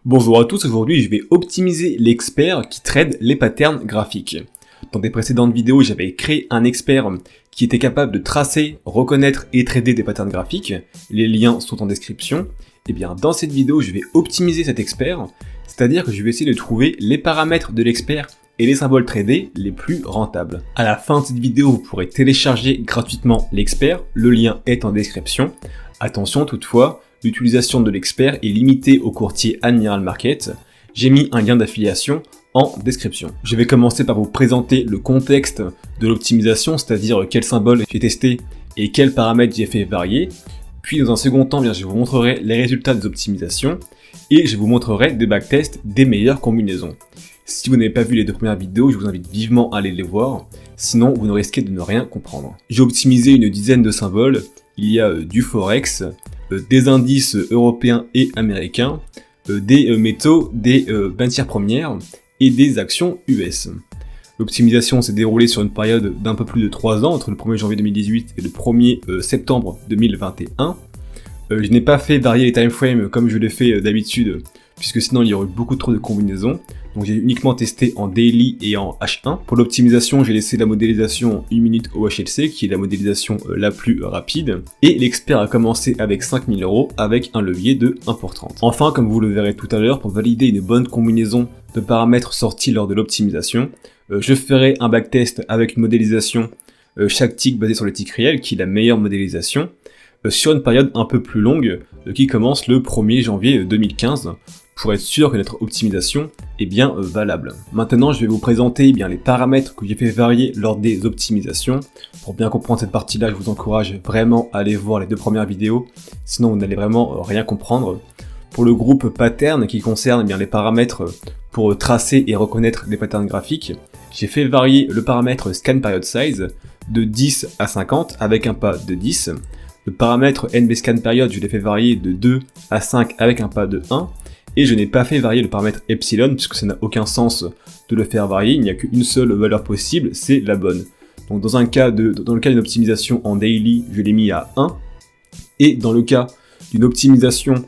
Bonjour à tous, aujourd'hui je vais optimiser l'expert qui trade les patterns graphiques. Dans des précédentes vidéos, j'avais créé un expert qui était capable de tracer, reconnaître et trader des patterns graphiques. Les liens sont en description. Et bien dans cette vidéo, je vais optimiser cet expert, c'est-à-dire que je vais essayer de trouver les paramètres de l'expert et les symboles tradés les plus rentables. À la fin de cette vidéo, vous pourrez télécharger gratuitement l'expert, le lien est en description. Attention toutefois, l'utilisation de l'expert est limitée au courtier Admiral Market. J'ai mis un lien d'affiliation en description. Je vais commencer par vous présenter le contexte de l'optimisation, c'est-à-dire quel symbole j'ai testé et quels paramètres j'ai fait varier. Puis dans un second temps, je vous montrerai les résultats des optimisations et je vous montrerai des backtests des meilleures combinaisons. Si vous n'avez pas vu les deux premières vidéos, je vous invite vivement à aller les voir, sinon vous ne risquez de ne rien comprendre. J'ai optimisé une dizaine de symboles. Il y a du Forex, des indices européens et américains, des métaux, des matières premières et des actions US. L'optimisation s'est déroulée sur une période d'un peu plus de 3 ans, entre le 1er janvier 2018 et le 1er septembre 2021. Je n'ai pas fait varier les timeframes comme je l'ai fait d'habitude, puisque sinon il y aurait beaucoup trop de combinaisons. Donc j'ai uniquement testé en daily et en H1. Pour l'optimisation, j'ai laissé la modélisation 1 minute au HLC, qui est la modélisation la plus rapide. Et l'expert a commencé avec 5000 € avec un levier de 1 pour 30. Enfin, comme vous le verrez tout à l'heure, pour valider une bonne combinaison de paramètres sortis lors de l'optimisation, je ferai un backtest avec une modélisation chaque tick basée sur le tick réel, qui est la meilleure modélisation, sur une période un peu plus longue, qui commence le 1er janvier 2015, pour être sûr que notre optimisation est bien valable. Maintenant, je vais vous présenter les paramètres que j'ai fait varier lors des optimisations. Pour bien comprendre cette partie-là, je vous encourage vraiment à aller voir les deux premières vidéos, sinon vous n'allez vraiment rien comprendre. Pour le groupe pattern qui concerne les paramètres pour tracer et reconnaître les patterns graphiques, j'ai fait varier le paramètre Scan Period Size de 10 à 50 avec un pas de 10. Le paramètre NB Scan Period, je l'ai fait varier de 2 à 5 avec un pas de 1. Et je n'ai pas fait varier le paramètre Epsilon, puisque ça n'a aucun sens de le faire varier, il n'y a qu'une seule valeur possible, c'est la bonne. Donc dans le cas d'une optimisation en daily, je l'ai mis à 1, et dans le cas d'une optimisation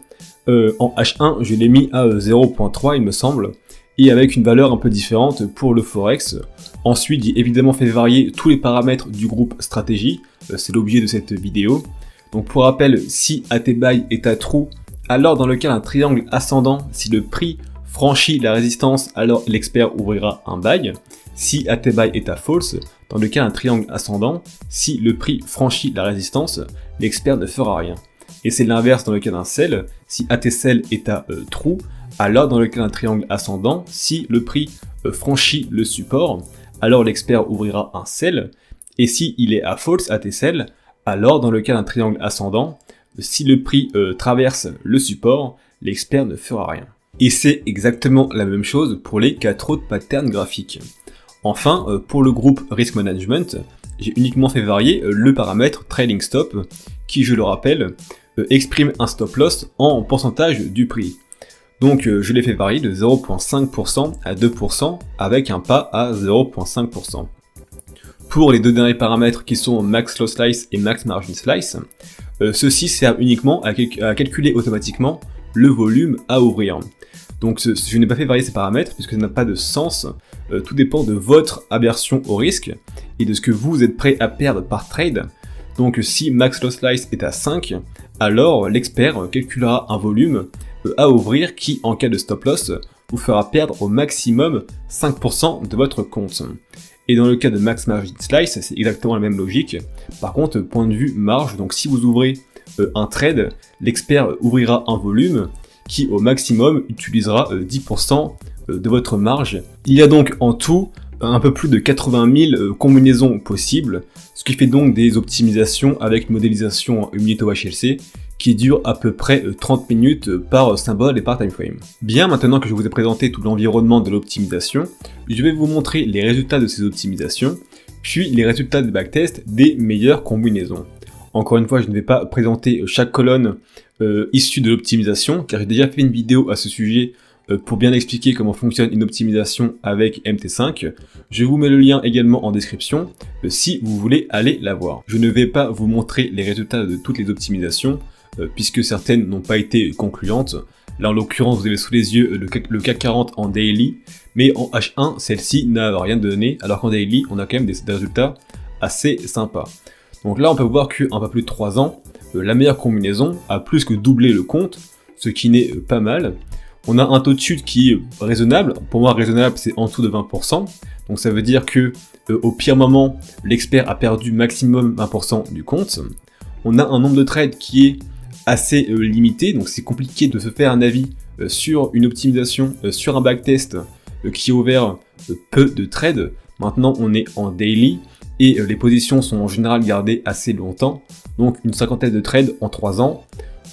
en H1, je l'ai mis à 0.3 il me semble, et avec une valeur un peu différente pour le Forex. Ensuite, j'ai évidemment fait varier tous les paramètres du groupe stratégie, c'est l'objet de cette vidéo. Donc pour rappel, si ATBuy est à true, alors dans le cas d'un triangle ascendant, si le prix franchit la résistance, alors l'expert ouvrira un buy. Si ATBuy est à false, dans le cas d'un triangle ascendant, si le prix franchit la résistance, l'expert ne fera rien. Et c'est l'inverse dans le cas d'un sell, si ATSell est à true, alors dans le cas d'un triangle ascendant, si le prix franchit le support, alors l'expert ouvrira un sell. Et si il est à false ATSell, alors dans le cas d'un triangle ascendant, si le prix traverse le support, l'expert ne fera rien. Et c'est exactement la même chose pour les 4 autres patterns graphiques. Enfin, pour le groupe Risk Management, j'ai uniquement fait varier le paramètre Trailing Stop, qui, je le rappelle, exprime un stop loss en pourcentage du prix. Donc je l'ai fait varier de 0.5% à 2% avec un pas à 0.5%. Pour les deux derniers paramètres qui sont Max Loss Slice et Max Margin Slice, ceci sert uniquement à calculer automatiquement le volume à ouvrir. Donc je n'ai pas fait varier ces paramètres puisque ça n'a pas de sens, tout dépend de votre aversion au risque et de ce que vous êtes prêt à perdre par trade. Donc si Max Loss Slice est à 5, alors l'expert calculera un volume à ouvrir qui, en cas de stop loss, vous fera perdre au maximum 5% de votre compte. Et dans le cas de Max Margin Slice, c'est exactement la même logique. Par contre, point de vue marge, donc si vous ouvrez un trade, l'expert ouvrira un volume qui au maximum utilisera 10% de votre marge. Il y a donc en tout un peu plus de 80 000 combinaisons possibles, ce qui fait donc des optimisations avec une modélisation en 1 minute au HLC qui dure à peu près 30 minutes par symbole et par timeframe. Bien, maintenant que je vous ai présenté tout l'environnement de l'optimisation, je vais vous montrer les résultats de ces optimisations, puis les résultats des backtests des meilleures combinaisons. Encore une fois, je ne vais pas présenter chaque colonne issue de l'optimisation, car j'ai déjà fait une vidéo à ce sujet pour bien expliquer comment fonctionne une optimisation avec MT5. Je vous mets le lien également en description si vous voulez aller la voir. Je ne vais pas vous montrer les résultats de toutes les optimisations, puisque certaines n'ont pas été concluantes. Là en l'occurrence vous avez sous les yeux le CAC 40 en daily, mais en H1 celle-ci n'a rien donné, alors qu'en daily on a quand même des résultats assez sympas. Donc là on peut voir qu'en pas plus de 3 ans, la meilleure combinaison a plus que doublé le compte, ce qui n'est pas mal. On a un taux de chute qui est raisonnable, pour moi raisonnable c'est en dessous de 20%, donc ça veut dire que au pire moment, l'expert a perdu maximum 20% du compte. On a un nombre de trades qui est assez limité, donc c'est compliqué de se faire un avis sur une optimisation, sur un backtest qui est ouvert peu de trades. Maintenant on est en daily et les positions sont en général gardées assez longtemps, donc une cinquantaine de trades en 3 ans,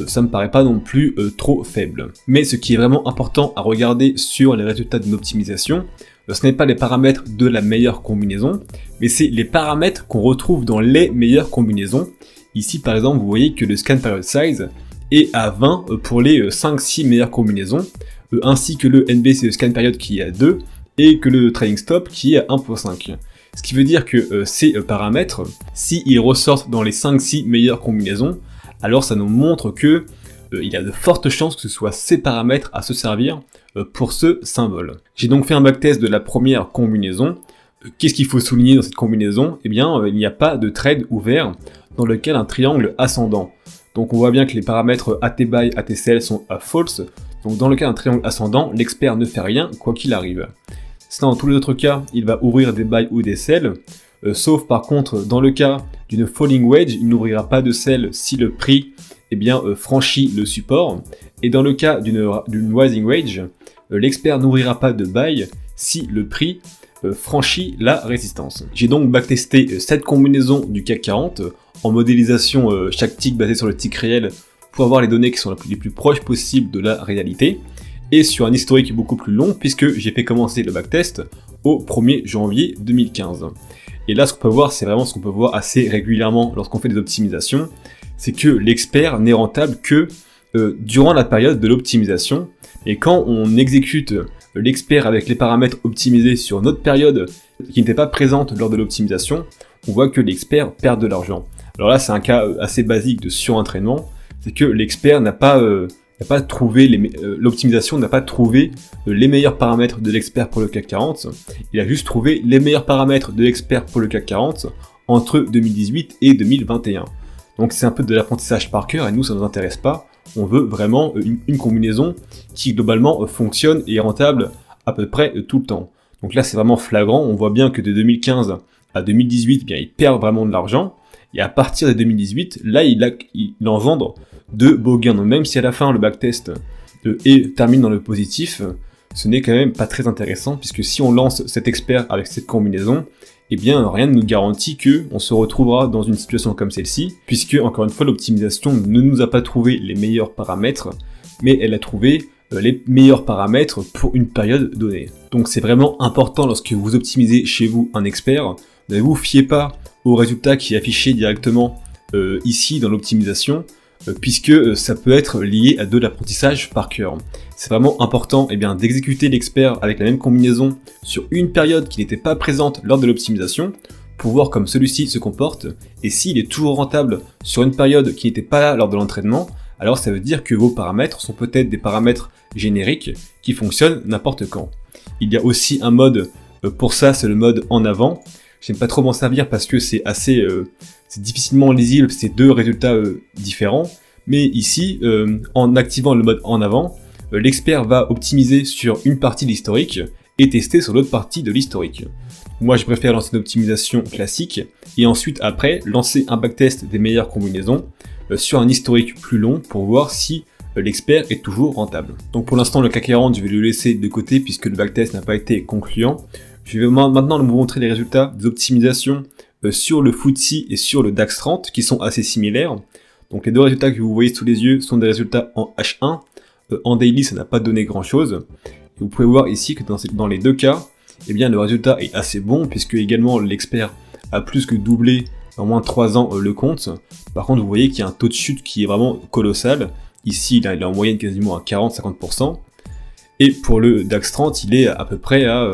ça me paraît pas non plus trop faible. Mais ce qui est vraiment important à regarder sur les résultats d'une optimisation, ce n'est pas les paramètres de la meilleure combinaison, mais c'est les paramètres qu'on retrouve dans les meilleures combinaisons. Ici par exemple vous voyez que le scan period size est à 20 pour les 5-6 meilleures combinaisons, ainsi que le NBC scan period qui est à 2 et que le trading stop qui est à 1.5. Ce qui veut dire que ces paramètres, s'ils ressortent dans les 5-6 meilleures combinaisons, alors ça nous montre que il y a de fortes chances que ce soit ces paramètres à se servir pour ce symbole. J'ai donc fait un backtest de la première combinaison. Qu'est-ce qu'il faut souligner dans cette combinaison? Eh bien, il n'y a pas de trade ouvert dans lequel un triangle ascendant. Donc on voit bien que les paramètres AT-Buy, AT-Sell sont à false. Donc dans le cas d'un triangle ascendant, l'expert ne fait rien quoi qu'il arrive. Sinon, dans tous les autres cas, il va ouvrir des buy ou des sell. Sauf par contre, dans le cas d'une falling wedge, il n'ouvrira pas de sell si le prix franchit le support. Et dans le cas d'une rising wedge, l'expert n'ouvrira pas de buy si le prix franchit la résistance. J'ai donc backtesté cette combinaison du CAC 40 en modélisation chaque tick basé sur le tick réel pour avoir les données qui sont les plus proches possibles de la réalité, et sur un historique beaucoup plus long puisque j'ai fait commencer le backtest au 1er janvier 2015. Et là ce qu'on peut voir, c'est vraiment ce qu'on peut voir assez régulièrement lorsqu'on fait des optimisations, c'est que l'expert n'est rentable que durant la période de l'optimisation, et quand on exécute l'expert avec les paramètres optimisés sur une autre période qui n'était pas présente lors de l'optimisation, on voit que l'expert perd de l'argent. Alors là c'est un cas assez basique de surentraînement, c'est que l'expert n'a pas trouvé l'optimisation n'a pas trouvé les meilleurs paramètres de l'expert pour le CAC 40, il a juste trouvé les meilleurs paramètres de l'expert pour le CAC 40 entre 2018 et 2021. Donc c'est un peu de l'apprentissage par cœur et nous ça ne nous intéresse pas, on veut vraiment une combinaison qui globalement fonctionne et est rentable à peu près tout le temps. Donc là c'est vraiment flagrant, on voit bien que de 2015 à 2018, bien, il perd vraiment de l'argent, et à partir de 2018, là il engendre de beaux gains. Donc même si à la fin le backtest termine dans le positif, ce n'est quand même pas très intéressant, puisque si on lance cet expert avec cette combinaison, eh bien rien ne nous garantit qu'on se retrouvera dans une situation comme celle-ci, puisque encore une fois l'optimisation ne nous a pas trouvé les meilleurs paramètres, mais elle a trouvé les meilleurs paramètres pour une période donnée. Donc c'est vraiment important lorsque vous optimisez chez vous un expert, ne vous fiez pas au résultat qui est affiché directement ici dans l'optimisation, puisque ça peut être lié à de l'apprentissage par cœur. C'est vraiment important d'exécuter l'expert avec la même combinaison sur une période qui n'était pas présente lors de l'optimisation, pour voir comme celui-ci se comporte, et s'il est toujours rentable sur une période qui n'était pas là lors de l'entraînement, alors ça veut dire que vos paramètres sont peut-être des paramètres génériques qui fonctionnent n'importe quand. Il y a aussi un mode pour ça, c'est le mode en avant. J'aime pas trop m'en servir parce que c'est c'est difficilement lisible, c'est deux résultats différents. Mais ici, en activant le mode en avant, l'expert va optimiser sur une partie de l'historique et tester sur l'autre partie de l'historique. Moi, je préfère lancer une optimisation classique et ensuite, après, lancer un backtest des meilleures combinaisons sur un historique plus long pour voir si l'expert est toujours rentable. Donc pour l'instant, le CAC 40, je vais le laisser de côté puisque le backtest n'a pas été concluant. Je vais maintenant vous montrer les résultats des optimisations sur le FTSE et sur le DAX 30 qui sont assez similaires. Donc les deux résultats que vous voyez sous les yeux sont des résultats en H1. En daily, ça n'a pas donné grand chose. Et vous pouvez voir ici que dans les deux cas, eh bien, le résultat est assez bon puisque également l'expert a plus que doublé en moins de 3 ans le compte. Par contre, vous voyez qu'il y a un taux de chute qui est vraiment colossal. Ici, il est en moyenne quasiment à 40-50%. Et pour le DAX 30, il est à peu près à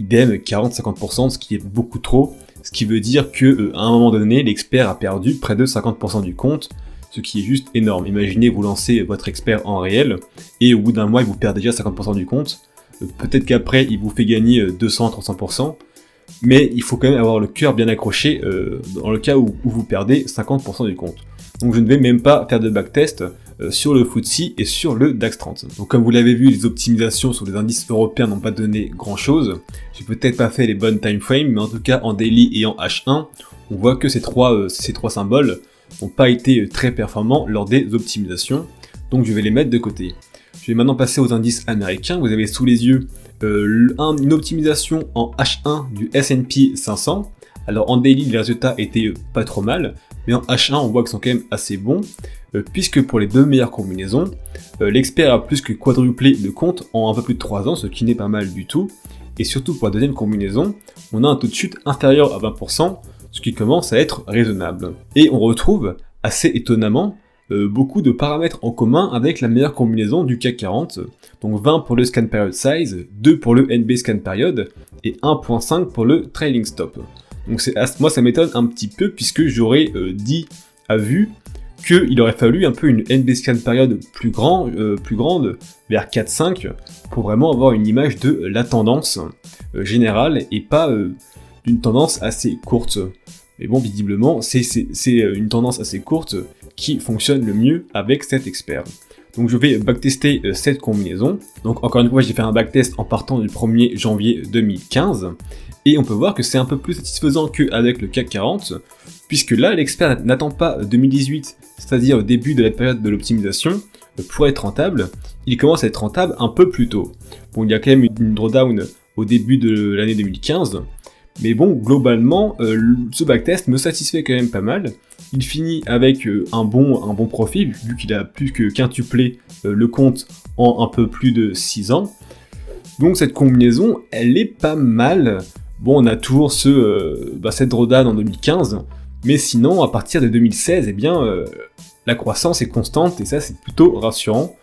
idem 40-50%, ce qui est beaucoup trop. Ce qui veut dire qu'à un moment donné, l'expert a perdu près de 50% du compte, ce qui est juste énorme. Imaginez, vous lancez votre expert en réel, et au bout d'un mois, il vous perd déjà 50% du compte. Peut-être qu'après, il vous fait gagner 200-300%, mais il faut quand même avoir le cœur bien accroché dans le cas où vous perdez 50% du compte. Donc je ne vais même pas faire de backtest sur le FTSE et sur le DAX 30. Donc comme vous l'avez vu, les optimisations sur les indices européens n'ont pas donné grand chose. J'ai peut-être pas fait les bonnes time frames, mais en tout cas en daily et en H1, on voit que ces trois symboles n'ont pas été très performants lors des optimisations. Donc je vais les mettre de côté. Je vais maintenant passer aux indices américains. Vous avez sous les yeux une optimisation en H1 du S&P 500. Alors en daily, les résultats étaient pas trop mal, mais en H1, on voit qu'ils sont quand même assez bons, puisque pour les deux meilleures combinaisons, l'expert a plus que quadruplé le compte en un peu plus de 3 ans, ce qui n'est pas mal du tout. Et surtout pour la deuxième combinaison, on a un taux de chute inférieur à 20%, ce qui commence à être raisonnable. Et on retrouve, assez étonnamment, beaucoup de paramètres en commun avec la meilleure combinaison du CAC 40, donc 20 pour le scan period size, 2 pour le NB scan period, et 1.5 pour le trailing stop. Donc moi ça m'étonne un petit peu, puisque j'aurais dit à vue qu'il aurait fallu un peu une NB scan period plus grande, vers 4-5, pour vraiment avoir une image de la tendance générale, et pas d'une tendance assez courte. Mais bon, visiblement, c'est une tendance assez courte qui fonctionne le mieux avec cet expert. Donc je vais backtester cette combinaison. Donc encore une fois, j'ai fait un backtest en partant du 1er janvier 2015. Et on peut voir que c'est un peu plus satisfaisant qu'avec le CAC 40, puisque là, l'expert n'attend pas 2018, c'est-à-dire au début de la période de l'optimisation, pour être rentable. Il commence à être rentable un peu plus tôt. Bon, il y a quand même une drawdown au début de l'année 2015, mais bon, globalement, ce backtest me satisfait quand même pas mal. Il finit avec un bon profil, vu qu'il a plus que quintuplé le compte en un peu plus de 6 ans. Donc cette combinaison, elle est pas mal. Bon, on a toujours cette drawdown en 2015, mais sinon, à partir de 2016, eh bien, la croissance est constante, et ça, c'est plutôt rassurant.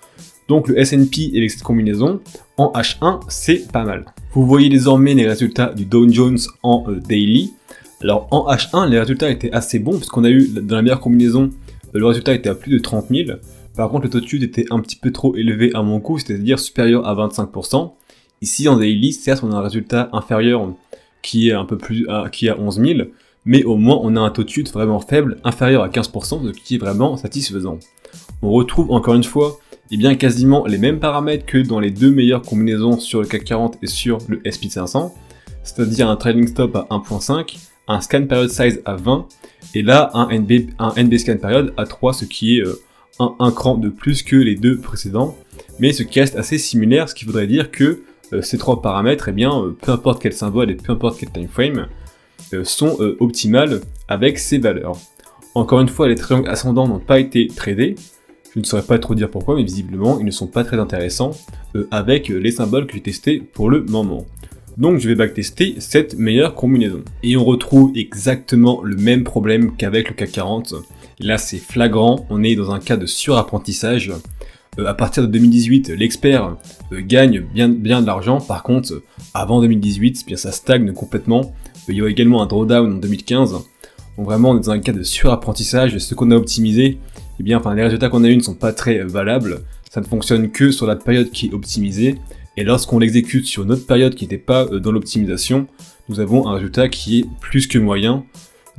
Donc le S&P avec cette combinaison, en H1, c'est pas mal. Vous voyez désormais les résultats du Dow Jones en daily. Alors en H1, les résultats étaient assez bons, puisqu'on a eu, dans la meilleure combinaison, le résultat était à plus de 30 000. Par contre, le taux de chute était un petit peu trop élevé à mon goût, c'est-à-dire supérieur à 25%. Ici, en daily, certes, on a un résultat inférieur qui est un peu plus, qui est à 11 000, mais au moins, on a un taux de chute vraiment faible, inférieur à 15%, ce qui est vraiment satisfaisant. On retrouve encore une fois, quasiment les mêmes paramètres que dans les deux meilleures combinaisons sur le CAC 40 et sur le S&P 500, c'est-à-dire un trailing stop à 1.5, un scan period size à 20, et là un NB scan period à 3, ce qui est un cran de plus que les deux précédents, mais ce qui reste assez similaire, ce qui voudrait dire que ces trois paramètres, peu importe quel symbole et peu importe quel time frame, sont optimales avec ces valeurs. Encore une fois, les triangles ascendants n'ont pas été tradés. Je ne saurais pas trop dire pourquoi, mais visiblement, ils ne sont pas très intéressants avec les symboles que j'ai testés pour le moment. Donc je vais backtester cette meilleure combinaison. Et on retrouve exactement le même problème qu'avec le CAC 40. Là, c'est flagrant, on est dans un cas de surapprentissage. À partir de 2018, l'expert gagne bien de l'argent. Par contre, avant 2018, ça stagne complètement. Il y a également un drawdown en 2015. Donc vraiment, on est dans un cas de surapprentissage. Ce qu'on a optimisé, les résultats qu'on a eu ne sont pas très valables. Ça ne fonctionne que sur la période qui est optimisée. Et lorsqu'on l'exécute sur une autre période qui n'était pas dans l'optimisation, nous avons un résultat qui est plus que moyen.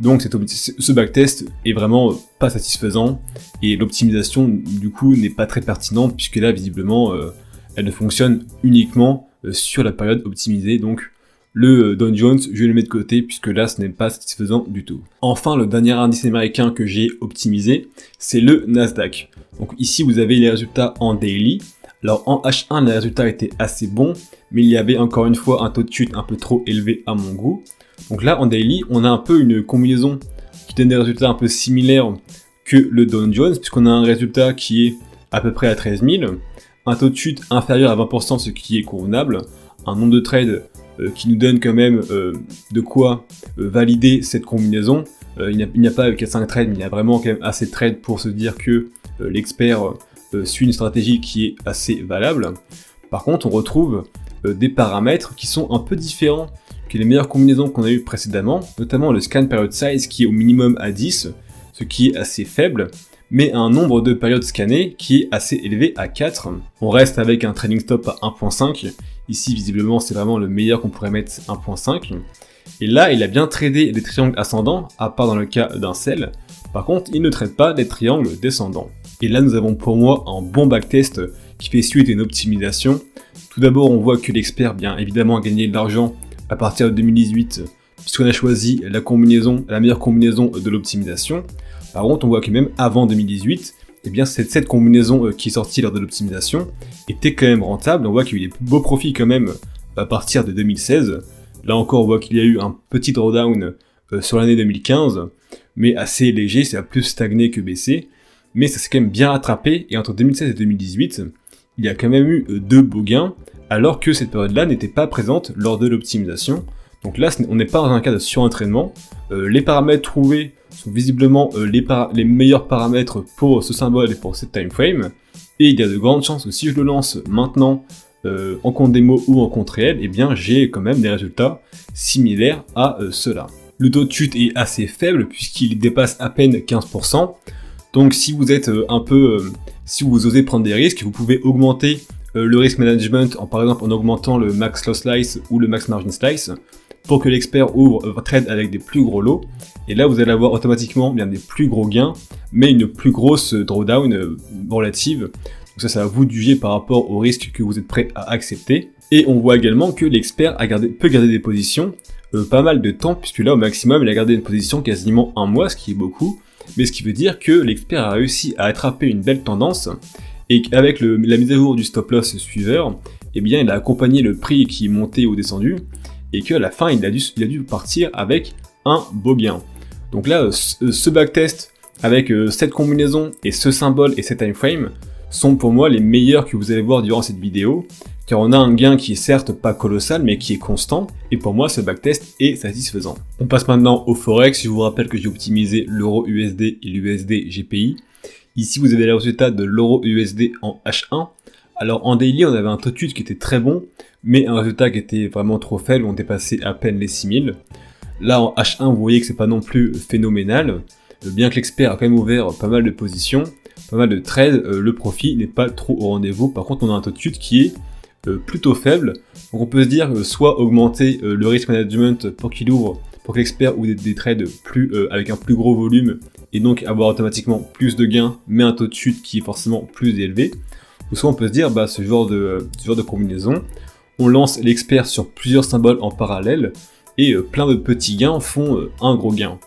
Donc ce backtest est vraiment pas satisfaisant, et l'optimisation du coup n'est pas très pertinente, puisque là visiblement elle ne fonctionne uniquement sur la période optimisée. Donc le Dow Jones, je vais le mettre de côté, puisque là ce n'est pas satisfaisant du tout. Enfin, le dernier indice américain que j'ai optimisé, c'est le Nasdaq. Donc ici vous avez les résultats en daily. Alors en H1 les résultats étaient assez bons, mais il y avait encore une fois un taux de chute un peu trop élevé à mon goût. Donc là en daily on a un peu une combinaison qui donne des résultats un peu similaires que le Dow Jones, puisqu'on a un résultat qui est à peu près à 13 000, un taux de chute inférieur à 20%, ce qui est convenable, un nombre de trades qui nous donne quand même de quoi valider cette combinaison. Il n'y a pas 5 trades, mais il y a vraiment quand même assez de trades pour se dire que l'expert suit une stratégie qui est assez valable. Par contre, on retrouve des paramètres qui sont un peu différents que les meilleures combinaisons qu'on a eues précédemment, notamment le scan period size qui est au minimum à 10, ce qui est assez faible, mais un nombre de périodes scannées qui est assez élevé à 4. On reste avec un trading stop à 1.5. Ici, visiblement, c'est vraiment le meilleur qu'on pourrait mettre, 1.5. Et là, il a bien tradé des triangles ascendants, à part dans le cas d'un sell. Par contre, il ne trade pas des triangles descendants. Et là, nous avons pour moi un bon backtest qui fait suite à une optimisation. Tout d'abord, on voit que l'expert, bien évidemment, a gagné de l'argent à partir de 2018, puisqu'on a choisi la meilleure combinaison de l'optimisation. Par contre, on voit que même avant 2018, eh bien, cette combinaison qui est sortie lors de l'optimisation était quand même rentable. On voit qu'il y a eu des beaux profits quand même à partir de 2016. Là encore, on voit qu'il y a eu un petit drawdown sur l'année 2015, mais assez léger, ça a plus stagné que baissé. Mais ça s'est quand même bien rattrapé, et entre 2016 et 2018, il y a quand même eu 2 beaux gains, alors que cette période-là n'était pas présente lors de l'optimisation. Donc là, on n'est pas dans un cas de surentraînement. Les paramètres trouvés sont visiblement les meilleurs paramètres pour ce symbole et pour cette time frame. Et il y a de grandes chances que si je le lance maintenant en compte démo ou en compte réel, eh bien j'ai quand même des résultats similaires à ceux-là. Le taux de chute est assez faible puisqu'il dépasse à peine 15%. Donc si vous êtes si vous osez prendre des risques, vous pouvez augmenter le risk management par exemple en augmentant le max loss slice ou le max margin slice pour que l'expert ouvre trade avec des plus gros lots. Et là vous allez avoir automatiquement bien des plus gros gains, mais une plus grosse drawdown relative. Donc ça va vous juger par rapport au risque que vous êtes prêt à accepter. Et on voit également que l'expert peut garder des positions pas mal de temps, puisque là au maximum il a gardé une position quasiment un mois, ce qui est beaucoup. Mais ce qui veut dire que l'expert a réussi à attraper une belle tendance, et qu'avec la mise à jour du stop loss suiveur, eh bien il a accompagné le prix qui est monté ou descendu, et qu'à la fin il a dû partir avec un beau gain. Donc là, ce backtest avec cette combinaison et ce symbole et cette time frame sont pour moi les meilleurs que vous allez voir durant cette vidéo, car on a un gain qui est certes pas colossal mais qui est constant, et pour moi ce backtest est satisfaisant. On passe maintenant au Forex. Je vous rappelle que j'ai optimisé l'euro USD et l'USD GPI. Ici vous avez les résultats de l'euro USD en H1. Alors en daily on avait un taux de chute qui était très bon, mais un résultat qui était vraiment trop faible, on dépassait à peine les 6000. Là en H1 vous voyez que c'est pas non plus phénoménal, bien que l'expert a quand même ouvert pas mal de positions, pas mal de trades, le profit n'est pas trop au rendez-vous. Par contre on a un taux de chute qui est plutôt faible, donc on peut se dire soit augmenter le risk management pour qu'il ouvre, pour que l'expert ouvre des trades avec un plus gros volume et donc avoir automatiquement plus de gains mais un taux de chute qui est forcément plus élevé, ou soit on peut se dire ce genre de combinaison, on lance l'expert sur plusieurs symboles en parallèle et plein de petits gains font un gros gain.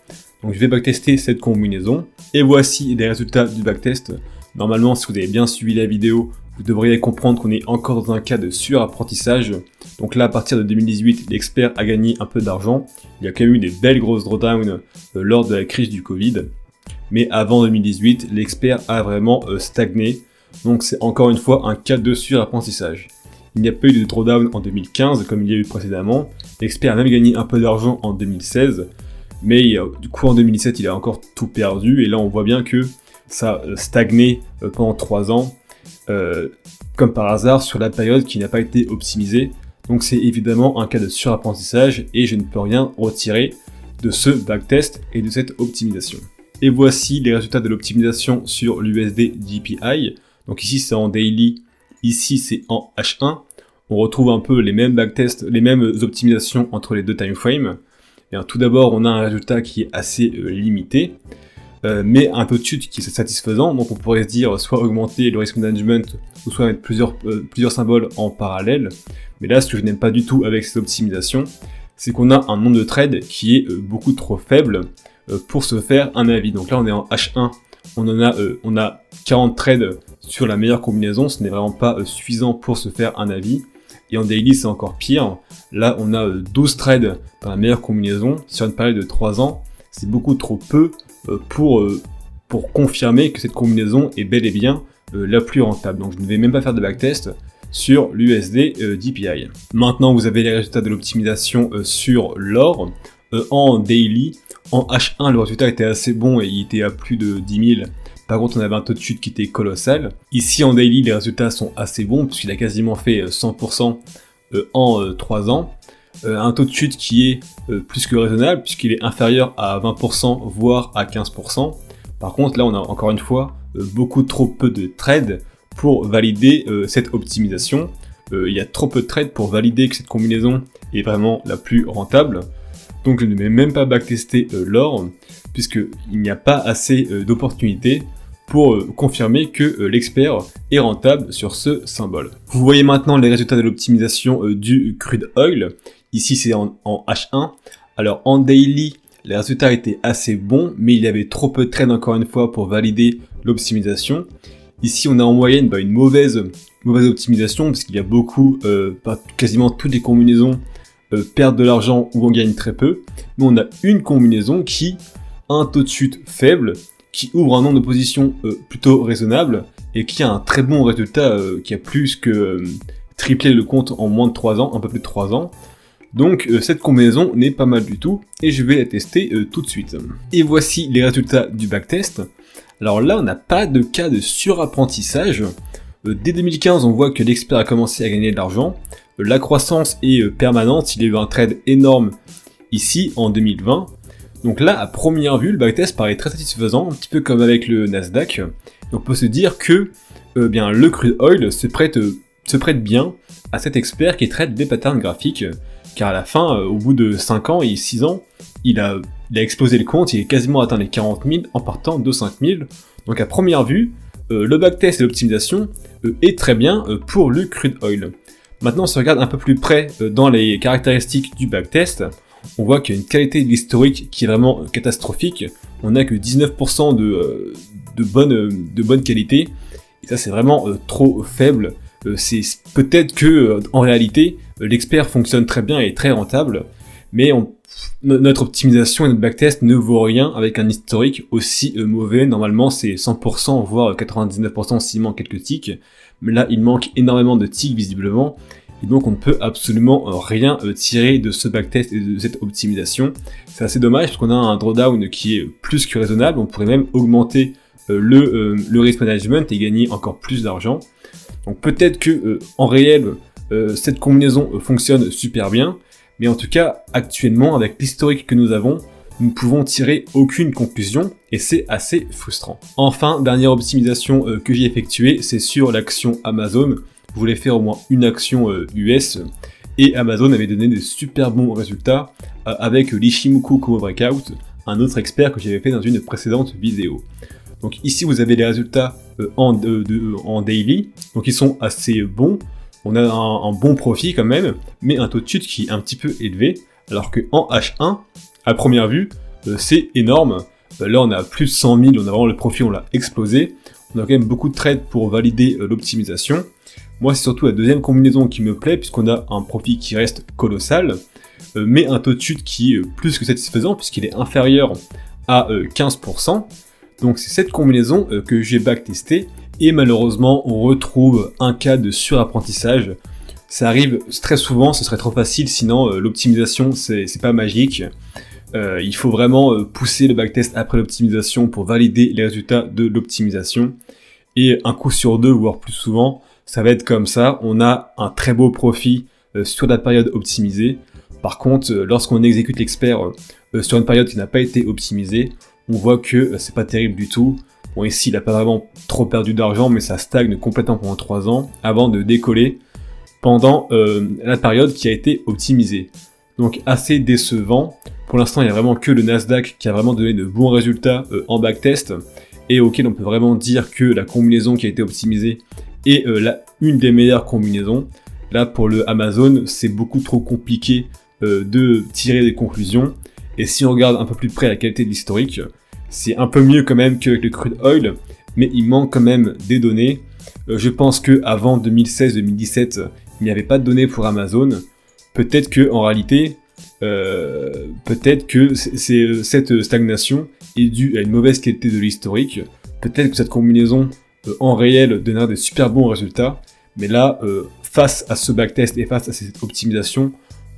Donc je vais backtester cette combinaison, et voici les résultats du backtest. Normalement si vous avez bien suivi la vidéo, vous devriez comprendre qu'on est encore dans un cas de surapprentissage. Donc là, à partir de 2018, l'expert a gagné un peu d'argent. Il y a quand même eu des belles grosses drawdowns lors de la crise du Covid. Mais avant 2018, l'expert a vraiment stagné. Donc c'est encore une fois un cas de surapprentissage. Il n'y a pas eu de drawdown en 2015 comme il y a eu précédemment. L'expert a même gagné un peu d'argent en 2016. Mais du coup en 2017, il a encore tout perdu. Et là, on voit bien que ça a stagné pendant 3 ans. Comme par hasard sur la période qui n'a pas été optimisée. Donc c'est évidemment un cas de surapprentissage et je ne peux rien retirer de ce backtest et de cette optimisation. Et voici les résultats de l'optimisation sur l'USD GPI. Donc ici c'est en daily, ici c'est en H1. On retrouve un peu les mêmes backtests, les mêmes optimisations entre les deux timeframes. Tout d'abord on a un résultat qui est assez limité. Mais un taux de chute qui est satisfaisant, donc on pourrait se dire soit augmenter le risk management ou soit mettre plusieurs symboles en parallèle. Mais là, ce que je n'aime pas du tout avec cette optimisation, c'est qu'on a un nombre de trades qui est beaucoup trop faible pour se faire un avis. Donc là, on est en H1, on a 40 trades sur la meilleure combinaison, ce n'est vraiment pas suffisant pour se faire un avis. Et en daily, c'est encore pire. Là, on a 12 trades dans la meilleure combinaison sur une période de 3 ans. C'est beaucoup trop peu pour confirmer que cette combinaison est bel et bien la plus rentable. Donc je ne vais même pas faire de backtest sur l'USD DPI. Maintenant vous avez les résultats de l'optimisation sur l'or en daily. En H1 le résultat était assez bon et il était à plus de 10 000. Par contre on avait un taux de chute qui était colossal. Ici en daily les résultats sont assez bons puisqu'il a quasiment fait 100% en 3 ans. Un taux de chute qui est plus que raisonnable puisqu'il est inférieur à 20% voire à 15%. Par contre, là, on a encore une fois beaucoup trop peu de trades pour valider cette optimisation. Il y a trop peu de trades pour valider que cette combinaison est vraiment la plus rentable. Donc je ne vais même pas backtester l'or, puisqu'il n'y a pas assez d'opportunités pour confirmer que l'expert est rentable sur ce symbole. Vous voyez maintenant les résultats de l'optimisation du crude oil. Ici c'est en H1. Alors en daily, les résultats étaient assez bons, mais il y avait trop peu de trades encore une fois pour valider l'optimisation. Ici on a en moyenne une mauvaise optimisation, parce qu'il y a beaucoup, quasiment toutes les combinaisons perdent de l'argent ou on gagne très peu. Mais on a une combinaison qui a un taux de chute faible, qui ouvre un nombre de positions plutôt raisonnable, et qui a un très bon résultat, qui a plus que triplé le compte en moins de 3 ans, un peu plus de 3 ans. Donc cette combinaison n'est pas mal du tout, et je vais la tester tout de suite. Et voici les résultats du backtest. Alors là, on n'a pas de cas de surapprentissage. Dès 2015, on voit que l'expert a commencé à gagner de l'argent. La croissance est permanente, il y a eu un trade énorme ici en 2020. Donc là, à première vue, le backtest paraît très satisfaisant, un petit peu comme avec le Nasdaq. On peut se dire que le crude oil se prête bien à cet expert qui traite des patterns graphiques, car à la fin, au bout de 5 ans et 6 ans, il a explosé le compte, il a quasiment atteint les 40 000 en partant de 5 000. Donc à première vue, le backtest et l'optimisation est très bien pour le crude oil. Maintenant, si on regarde un peu plus près dans les caractéristiques du backtest, on voit qu'il y a une qualité de l'historique qui est vraiment catastrophique. On n'a que 19% de bonne qualité, et ça c'est vraiment trop faible. C'est peut-être que en réalité, l'expert fonctionne très bien et est très rentable, mais notre optimisation et notre backtest ne vaut rien avec un historique aussi mauvais. Normalement, c'est 100%, voire 99% s'il manque quelques ticks. Mais là, il manque énormément de ticks visiblement. Et donc, on ne peut absolument rien tirer de ce backtest et de cette optimisation. C'est assez dommage parce qu'on a un drawdown qui est plus que raisonnable. On pourrait même augmenter le risk management et gagner encore plus d'argent. Donc peut-être que en réel, cette combinaison fonctionne super bien. Mais en tout cas, actuellement, avec l'historique que nous avons, nous ne pouvons tirer aucune conclusion et c'est assez frustrant. Enfin, dernière optimisation que j'ai effectuée, c'est sur l'action Amazon. Je voulais faire au moins une action US et Amazon avait donné des super bons résultats avec l'Ishimoku Kumo Breakout, un autre expert que j'avais fait dans une précédente vidéo. Donc ici, vous avez les résultats en daily, donc ils sont assez bons. On a un bon profit quand même, mais un taux de chute qui est un petit peu élevé, alors qu'en H1, à première vue, c'est énorme. Là, on a plus de 100 000, on a vraiment le profit, on l'a explosé. On a quand même beaucoup de trades pour valider l'optimisation. Moi, c'est surtout la deuxième combinaison qui me plaît, puisqu'on a un profit qui reste colossal, mais un taux de chute qui est plus que satisfaisant, puisqu'il est inférieur à 15%. Donc c'est cette combinaison que j'ai backtestée, et malheureusement on retrouve un cas de surapprentissage. Ça arrive très souvent, ce serait trop facile, sinon l'optimisation c'est pas magique. Il faut vraiment pousser le backtest après l'optimisation pour valider les résultats de l'optimisation. Et un coup sur deux, voire plus souvent, ça va être comme ça. On a un très beau profit sur la période optimisée. Par contre, lorsqu'on exécute l'expert sur une période qui n'a pas été optimisée, on voit que c'est pas terrible du tout. Bon, ici, il n'a pas vraiment trop perdu d'argent, mais ça stagne complètement pendant 3 ans avant de décoller pendant la période qui a été optimisée. Donc assez décevant. Pour l'instant, il n'y a vraiment que le Nasdaq qui a vraiment donné de bons résultats en backtest et auquel on peut vraiment dire que la combinaison qui a été optimisée est une des meilleures combinaisons. Là, pour le Amazon, c'est beaucoup trop compliqué de tirer des conclusions. Et si on regarde un peu plus près la qualité de l'historique, c'est un peu mieux quand même qu'avec le crude oil, mais il manque quand même des données. Je pense que avant 2016-2017, il n'y avait pas de données pour Amazon. Peut-être que en réalité, cette stagnation est due à une mauvaise qualité de l'historique. Peut-être que cette combinaison en réel donnera des super bons résultats, mais là, face à ce backtest et face à cette optimisation,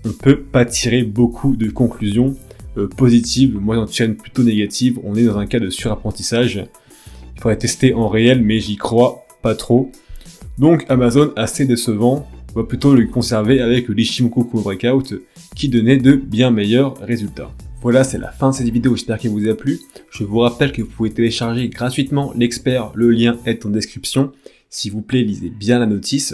on ne peut pas tirer beaucoup de conclusions positives. Moi, j'en tiens plutôt négatives. On est dans un cas de surapprentissage. Il faudrait tester en réel, mais j'y crois pas trop. Donc Amazon, assez décevant. On va plutôt le conserver avec l'Ishimoku Kumo Breakout qui donnait de bien meilleurs résultats. Voilà, c'est la fin de cette vidéo, j'espère qu'elle vous a plu. Je vous rappelle que vous pouvez télécharger gratuitement l'expert, le lien est en description. S'il vous plaît, lisez bien la notice.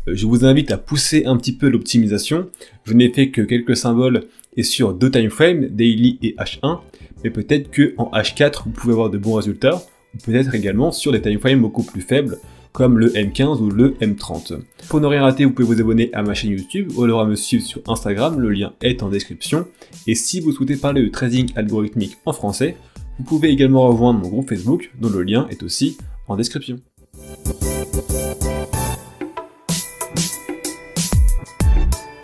Je vous invite à pousser un petit peu l'optimisation. Je n'ai fait que quelques symboles et sur 2 timeframes, daily et H1, mais peut-être que en H4 vous pouvez avoir de bons résultats, ou peut-être également sur des timeframes beaucoup plus faibles, comme le M15 ou le M30. Pour ne rien rater, vous pouvez vous abonner à ma chaîne YouTube ou alors à me suivre sur Instagram, le lien est en description. Et si vous souhaitez parler de trading algorithmique en français, vous pouvez également rejoindre mon groupe Facebook, dont le lien est aussi en description.